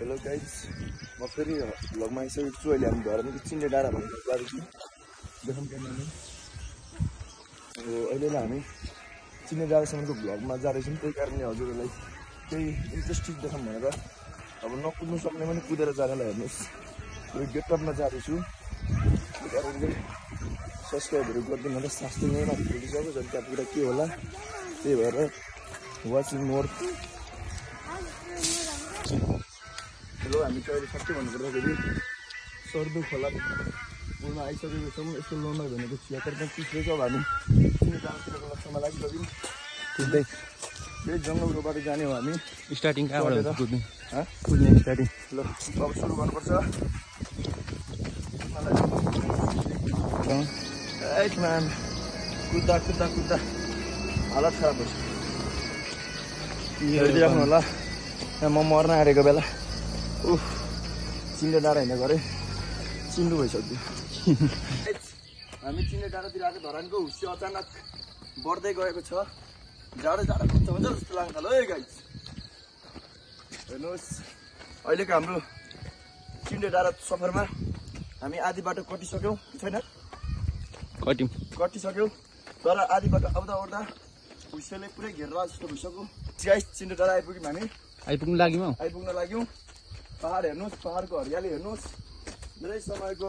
hello guys म फेरि भ्लगमा आइसकेको छु अहिले हामी धरानको चिन्ने डाँडा भन्ने गएको छु देखौँ क्यामेराले अब अहिलेलाई हामी चिन्ने डाँडासम्मको भ्लगमा जाँदैछौँ त्यही कारणले हजुरहरूलाई केही इन्ट्रेस्टिङ देखाउँ भनेर अब नकुद्नु सक्ने पनि कुदेर जानेलाई हेर्नुहोस् यो गेटअपमा जाँदैछु त्यही कारणले सब्सक्राइबहरू गरिदिनु होला सास्टिङै माथि पुगिसक्यो झन् त्यहाँ पुरा के होला त्यही भएर वाचिङ मोर हेलो हामी चाहिँ अहिले सबै भन्नुपर्दाखेरि सर्दु खोला पुलमा आइसकेको छौँ यस्तो लोमर भनेको 76-35 रहेछ अब हामी चिन्ने डाँडातिरको लक्ष्यमा लागिसक्यौँ कुद्दै यही जङ्गलको बाटो जाने हो हामी स्टार्टिङ कहाँबाट कुद्ने स्टार्टिङ ल अब सुरु गर्नुपर्छ एट म्यान कुद्दा कुद्दा कुद्दा हालत खराब भएछ हेरिदिइराख्नु होला यहाँ म मर्न आँटेको बेला उफ चिन्ने डाँडा हिँड्ने गरेँ चिन्डु भइसक्यो हामी चिन्ने डाँडातिर आएको धरानको हुस्से अचानक बढ्दै गएको छ जाडो जाडो हुन्छ हुन्छ जस्तो लाग्छ ल है गाइज हेर्नुहोस् अहिलेको हाम्रो चिन्ने डाँडा सफरमा हामी आधी बाटो कटिसक्यौँ छैन कटिसक्यौँ तर आधी बाटो आउँदा ओर्दा हुस्सेले पुरै घेरेर जस्तो भइसक्यो गाइज चिन्ने डाँडा आइपुग्यौँ हामी आइपुग्न लाग्यौँ पहाड हेर्नुहोस् पहाडको हरियाली हेर्नुहोस् धेरै समयको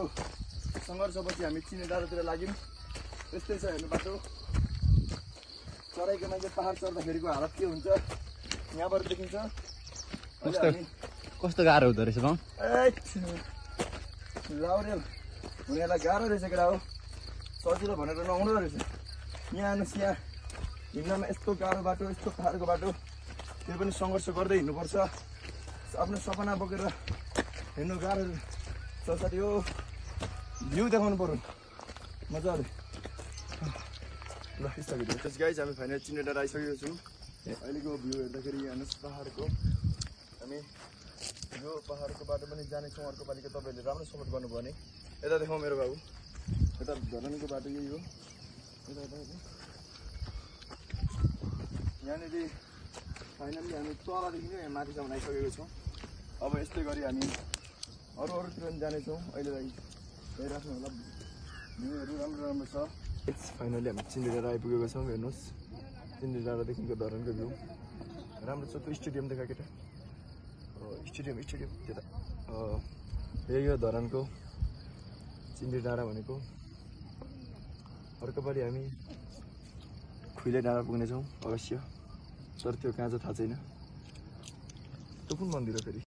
सङ्घर्षपछि हामी चिन्ने डाँडातिर लाग्यौँ यस्तै छ हेर्नु बाटो चढाइको मान्छे पहाड चढ्दाखेरिको हालत के हुन्छ यहाँबाट देखिन्छ कस्तो गाह्रो हुँदो रहेछ लाउरेल हुनेलाई गाह्रो रहेछ केटा हो सजिलो भनेर नहुँदो रहेछ यहाँ हेर्नुहोस् यहाँ हिँड्नमा यस्तो गाह्रो बाटो यस्तो पहाडको बाटो त्यो पनि सङ्घर्ष गर्दै हिँड्नुपर्छ आफ्नो सपना बोकेर हिँड्नु गाह्रो छ साथी हो भ्यू देखाउनु पर्यो मजाले ल स्थगित त्यस गाइज हामी फाइनल चिन्ने डाँडा आइसकेको छौँ अहिलेको भ्यू हेर्दाखेरि हेर्नुहोस् पहाडको हामी यो पहाडको बाटो पनि जानेछौँ अर्को पालिका तपाईँहरूले राम्रो सपोर्ट गर्नुभयो भने यता देखाउँ मेरो बाबु यता धरानको बाटो यही हो यहाँनिर फाइनली हामी तलदेखि नै माथिसम्म आइसकेको छौँ अब यस्तै गरी हामी अरूतिर पनि जानेछौँ अहिलेलाई हेरिराख्नु होला भ्यूहरू राम्रो राम्रो छ फाइनली हामी चिन्ने डाँडा आइपुगेको छौँ हेर्नुहोस् चिन्ने डाँडादेखिको धरानको भ्यू राम्रो छ त्यो स्टेडियम देखा केटा स्टेडियम त्यता यही हो धरानको चिन्ने डाँडा भनेको अर्कोपालि हामी खुइले डाँडा पुग्नेछौँ अवश्य तर त्यो कहाँ चाहिँ थाहा छैन त्यो कुन मन्दिर हो फेरि